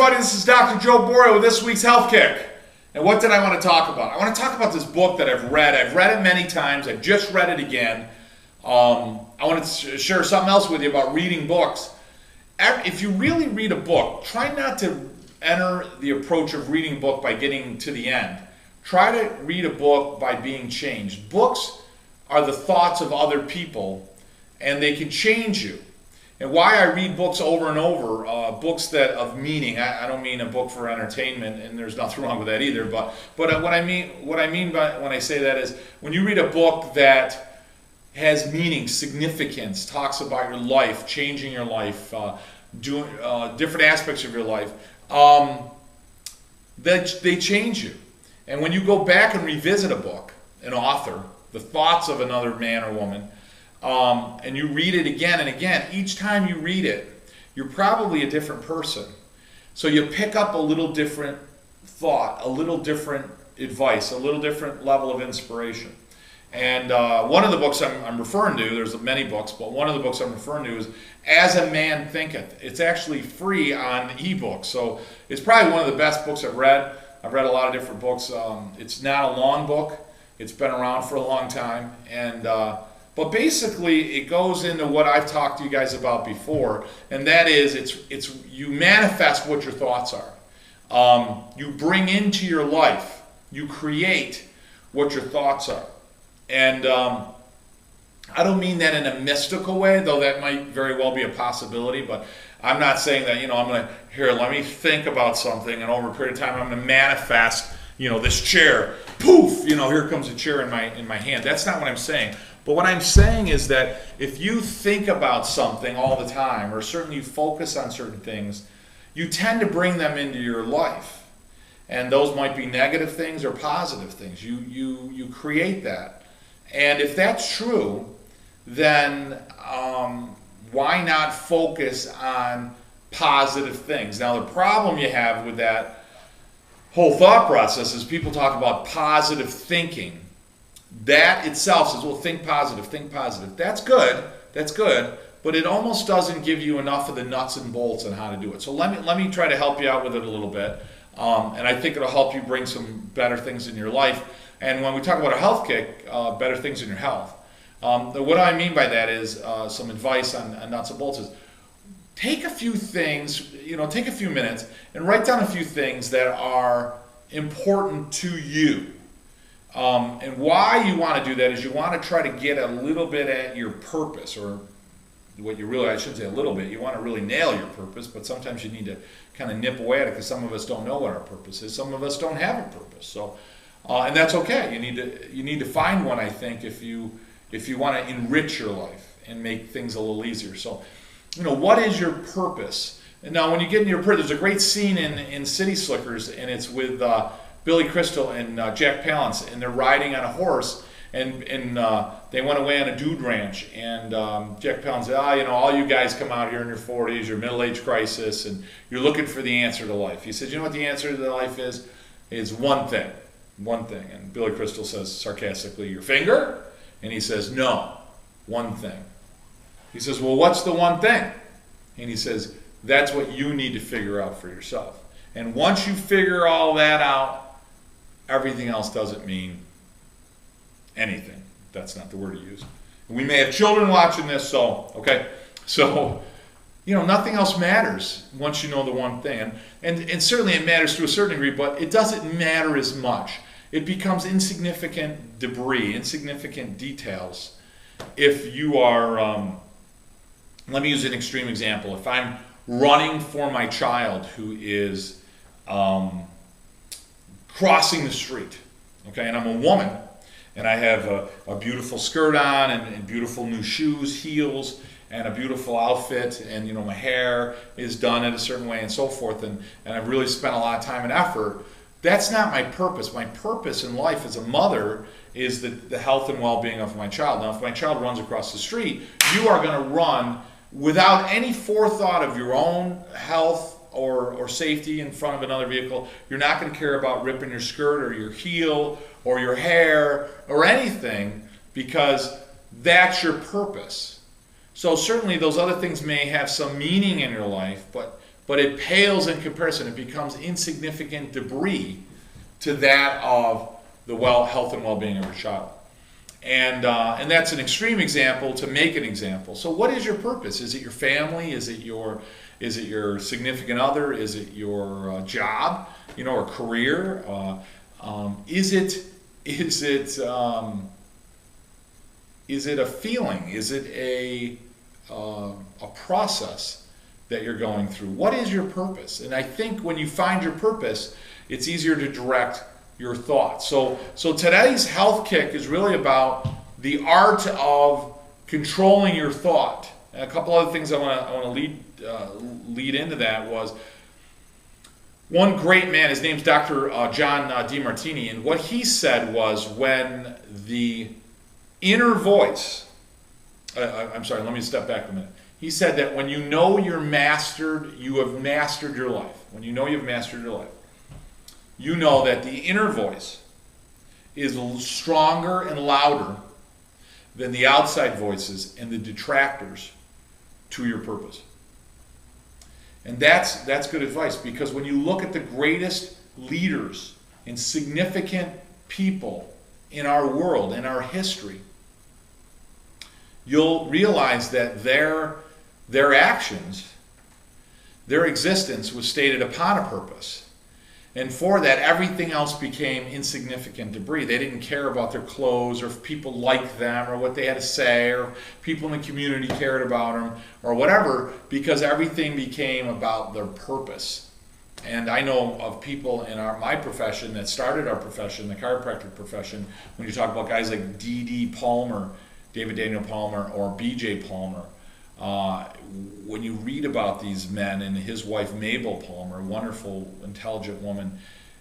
everybody. This is Dr. Joe Borio with this week's Health Kick. And what did I want to talk about? I want to talk about this book that I've read. I've read it many times. I've just read it again. I want to share something else with you about reading books. If you really read a book, try not to enter the approach of reading a book by getting to the end. Try to read a book by being changed. Books are the thoughts of other people, and they can change you. And why I read books over and over, books that of meaning. I don't mean a book for entertainment, and there's nothing wrong with that either. But what I mean by when I say that is when you read a book that has meaning, significance, talks about your life, changing your life, doing different aspects of your life, that they change you. And when you go back and revisit a book, an author, the thoughts of another man or woman, and you read it again and again, each time you read it, you're probably a different person. So you pick up a little different thought, a little different advice, a little different level of inspiration. And one of the books I'm referring to, there's many books, but one of the books I'm referring to is As a Man Thinketh. It's actually free on ebook, so it's probably one of the best books I've read. I've read a lot of different books. It's not a long book. It's been around for a long time, and but basically, it goes into what I've talked to you guys about before, and that is, it's you manifest what your thoughts are. You bring into your life, you create what your thoughts are. And I don't mean that in a mystical way, though that might very well be a possibility, but I'm not saying that, I'm going to, here, let me think about something, and over a period of time, I'm going to manifest, this chair. Poof, here comes a chair in my hand. That's not what I'm saying. But what I'm saying is that if you think about something all the time, or certainly you focus on certain things, you tend to bring them into your life. And those might be negative things or positive things. You create that. And if that's true, then why not focus on positive things? Now, the problem you have with that whole thought process is people talk about positive thinking. That itself says, well, think positive, think positive. That's good, but it almost doesn't give you enough of the nuts and bolts on how to do it. So let me try to help you out with it a little bit, and I think it'll help you bring some better things in your life. And when we talk about a health kick, better things in your health, what I mean by that is some advice on nuts and bolts is take a few things, take a few minutes and write down a few things that are important to you. And why you want to do that is you want to try to get a little bit at your purpose, or what you really, I shouldn't say a little bit, you want to really nail your purpose, but sometimes you need to kind of nip away at it because some of us don't know what our purpose is. Some of us don't have a purpose. So, and that's okay. You need to find one, I think, if you want to enrich your life and make things a little easier. So, what is your purpose? And now when you get into your purpose, there's a great scene in City Slickers, and it's with Billy Crystal and Jack Palance, and they're riding on a horse, and they went away on a dude ranch, and Jack Palance said, all you guys come out here in your 40s, your middle-age crisis, and you're looking for the answer to life. He said, what the answer to life is? Is one thing. And Billy Crystal says sarcastically, your finger? And he says, no, one thing. He says, well, what's the one thing? And he says, that's what you need to figure out for yourself. And once you figure all that out, everything else doesn't mean anything. That's not the word to use. We may have children watching this, so, okay. So, nothing else matters once you know the one thing. And certainly it matters to a certain degree, but it doesn't matter as much. It becomes insignificant debris, insignificant details. If you are, let me use an extreme example. If I'm running for my child who is crossing the street, okay, and I'm a woman, and I have a beautiful skirt on, and beautiful new shoes, heels, and a beautiful outfit, and my hair is done in a certain way and so forth, and I've really spent a lot of time and effort. That's not my purpose. My purpose in life as a mother is the health and well-being of my child. Now, if my child runs across the street, you are going to run without any forethought of your own health or safety in front of another vehicle. You're not going to care about ripping your skirt or your heel or your hair or anything, because that's your purpose. So certainly those other things may have some meaning in your life, but but it pales in comparison. It becomes insignificant debris to that of the health and well-being of your child. And that's an extreme example to make an example. So what is your purpose? Is it your family? Is it your significant other? Is it your job, or career? Is it a feeling? Is it a process that you're going through? What is your purpose? And I think when you find your purpose, it's easier to direct your thoughts. So today's health kick is really about the art of controlling your thought. And a couple other things I want to lead into that was one great man. His name's Dr. John DeMartini, and what he said was when the inner voice. I'm sorry. Let me step back a minute. He said that when you know you have mastered your life. When you know you've mastered your life, you know that the inner voice is stronger and louder than the outside voices and the detractors to your purpose. And that's good advice, because when you look at the greatest leaders and significant people in our world, in our history, you'll realize that their actions, their existence was stated upon a purpose. And for that, everything else became insignificant debris. They didn't care about their clothes, or if people liked them, or what they had to say, or people in the community cared about them, or whatever, because everything became about their purpose. And I know of people in my profession that started our profession, the chiropractic profession, when you talk about guys like D.D. Palmer, David Daniel Palmer, or B.J. Palmer. When you read about these men and his wife Mabel Palmer, a wonderful, intelligent woman,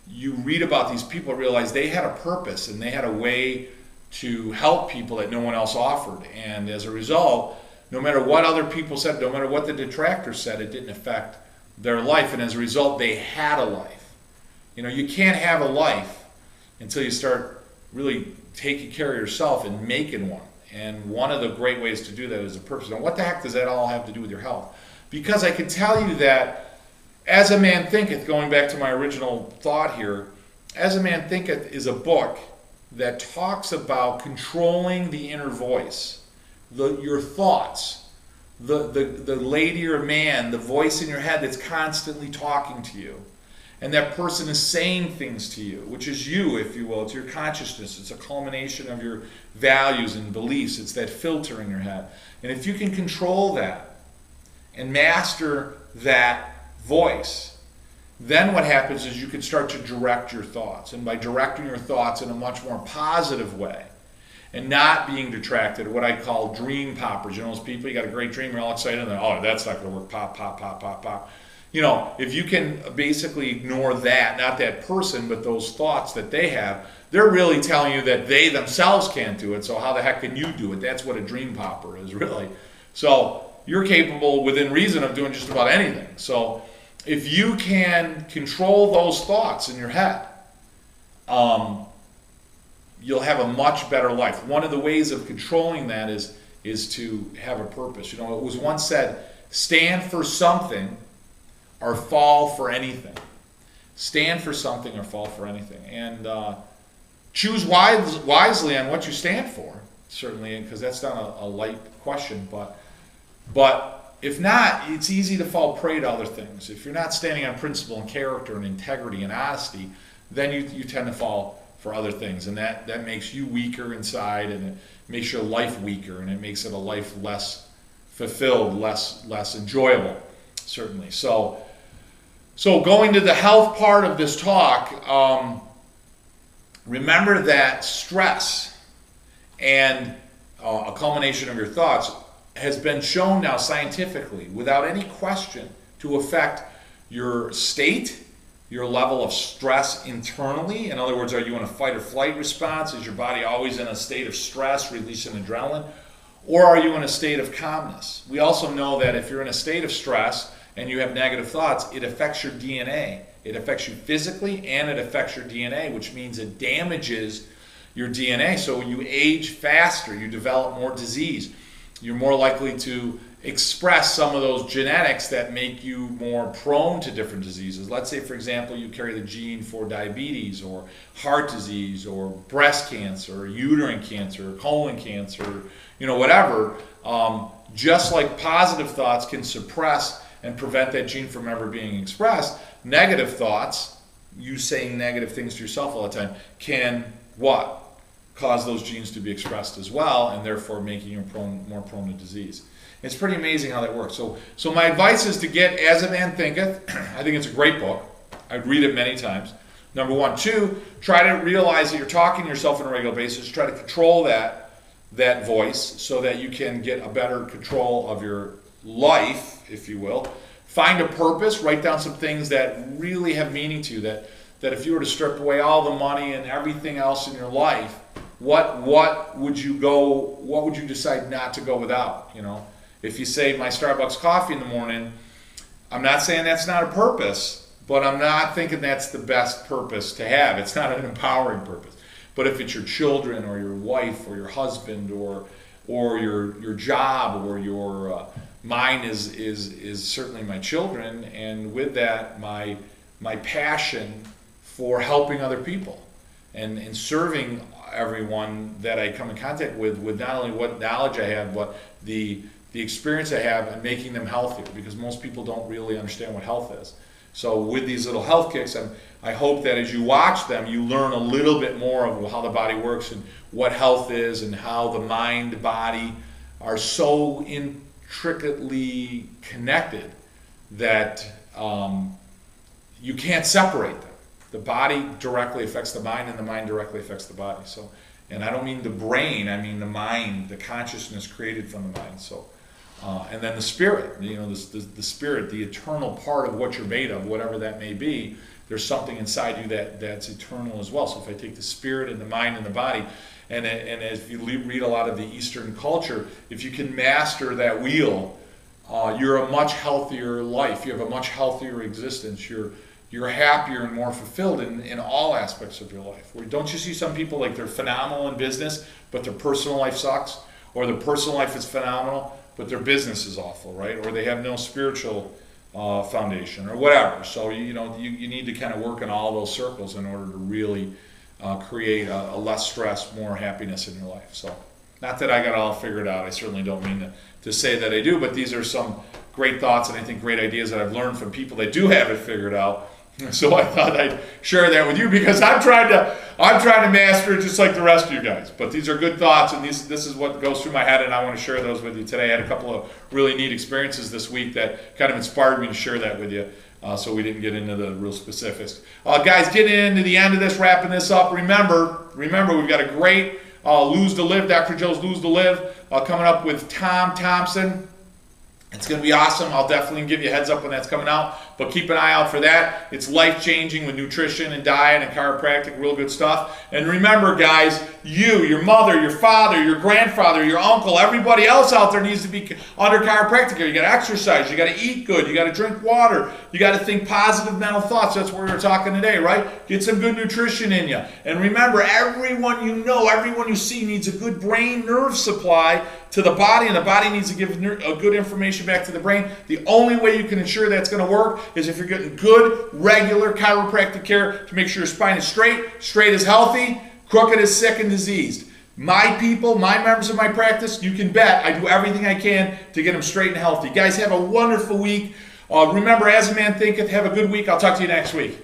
you read about these people, realize they had a purpose and they had a way to help people that no one else offered. And as a result, no matter what other people said, no matter what the detractors said, it didn't affect their life. And as a result, they had a life. You can't have a life until you start really taking care of yourself and making one. And one of the great ways to do that is a purpose. Now, what the heck does that all have to do with your health? Because I can tell you that As a Man Thinketh, going back to my original thought here, As a Man Thinketh is a book that talks about controlling the inner voice, your thoughts, the lady or man, the voice in your head that's constantly talking to you. And that person is saying things to you, which is you, if you will. It's your consciousness. It's a culmination of your values and beliefs. It's that filter in your head. And if you can control that and master that voice, then what happens is you can start to direct your thoughts. And by directing your thoughts in a much more positive way and not being detracted, what I call dream poppers. You know those people, you got a great dream, you're all excited, and then, oh, that's not going to work, pop, pop, pop, pop, pop. If you can basically ignore that, not that person, but those thoughts that they have, they're really telling you that they themselves can't do it, so how the heck can you do it? That's what a dream popper is, really. So you're capable, within reason, of doing just about anything. So if you can control those thoughts in your head, you'll have a much better life. One of the ways of controlling that is to have a purpose. It was once said, stand for something or fall for anything. Stand for something or fall for anything. And choose wisely on what you stand for, certainly, because that's not a light question. But if not, it's easy to fall prey to other things. If you're not standing on principle and character and integrity and honesty, then you tend to fall for other things. And that makes you weaker inside, and it makes your life weaker, and it makes it a life less fulfilled, less enjoyable, certainly. So going to the health part of this talk, remember that stress and a culmination of your thoughts has been shown now scientifically, without any question, to affect your state, your level of stress internally. In other words, are you in a fight or flight response? Is your body always in a state of stress, releasing adrenaline? Or are you in a state of calmness? We also know that if you're in a state of stress and you have negative thoughts, it affects your DNA. It affects you physically, and it affects your DNA, which means it damages your DNA. So when you age faster, you develop more disease. You're more likely to express some of those genetics that make you more prone to different diseases. Let's say, for example, you carry the gene for diabetes or heart disease or breast cancer or uterine cancer or colon cancer, whatever. Just like positive thoughts can suppress and prevent that gene from ever being expressed, negative thoughts, you saying negative things to yourself all the time, can what? Cause those genes to be expressed as well, and therefore making you more prone to disease. It's pretty amazing how that works. So my advice is to get As a Man Thinketh. I think it's a great book. I'd read it many times. Number one. Two, try to realize that you're talking to yourself on a regular basis. Try to control that voice so that you can get a better control of your life, if you will. Find a purpose. Write down some things that really have meaning to you, that if you were to strip away all the money and everything else in your life, what would you decide not to go without? If you say my Starbucks coffee in the morning, I'm not saying that's not a purpose, but I'm not thinking that's the best purpose to have. It's not an empowering purpose. But if it's your children or your wife or your husband or your job or your mine is certainly my children, and with that my passion for helping other people and serving everyone that I come in contact with not only what knowledge I have, but the experience I have and making them healthier, because most people don't really understand what health is. So with these little health kicks, I hope that as you watch them, you learn a little bit more of how the body works and what health is and how the mind, body are so intricately connected that you can't separate them. The body directly affects the mind, and the mind directly affects the body. So, and I don't mean the brain; I mean the mind, the consciousness created from the mind. So, and then the spirit. The spirit, the eternal part of what you're made of, whatever that may be. There's something inside you that's eternal as well. So, if I take the spirit and the mind and the body, and if you read a lot of the Eastern culture, if you can master that wheel, you're a much healthier life. You have a much healthier existence. You're happier and more fulfilled in all aspects of your life. Don't you see some people like they're phenomenal in business, but their personal life sucks? Or their personal life is phenomenal, but their business is awful, right? Or they have no spiritual foundation or whatever. So you need to kind of work in all those circles in order to really create a less stress, more happiness in your life. So not that I got it all figured out. I certainly don't mean to say that I do, but these are some great thoughts and I think great ideas that I've learned from people that do have it figured out. So I thought I'd share that with you, because I'm trying to master it just like the rest of you guys. But these are good thoughts, and this is what goes through my head, and I want to share those with you today. I had a couple of really neat experiences this week that kind of inspired me to share that with you. So we didn't get into the real specifics. Guys, getting into the end of this, wrapping this up. Remember, we've got a great Lose to Live, Dr. Joe's Lose to Live, coming up with Tom Thompson. It's going to be awesome. I'll definitely give you a heads up when that's coming out, but keep an eye out for that. It's life-changing with nutrition and diet and chiropractic, real good stuff. And remember, guys, you, your mother, your father, your grandfather, your uncle, everybody else out there needs to be under chiropractic. You got to exercise. You got to eat good. You got to drink water. You got to think positive mental thoughts. That's what we were talking today, right? Get some good nutrition in you. And remember, everyone you know, everyone you see needs a good brain nerve supply to the body, and the body needs to give a good information back to the brain. The only way you can ensure that's going to work is if you're getting good, regular chiropractic care to make sure your spine is straight is healthy, crooked is sick and diseased. My people, my members of my practice, you can bet I do everything I can to get them straight and healthy. Guys, have a wonderful week. Remember, As a Man Thinketh, have a good week. I'll talk to you next week.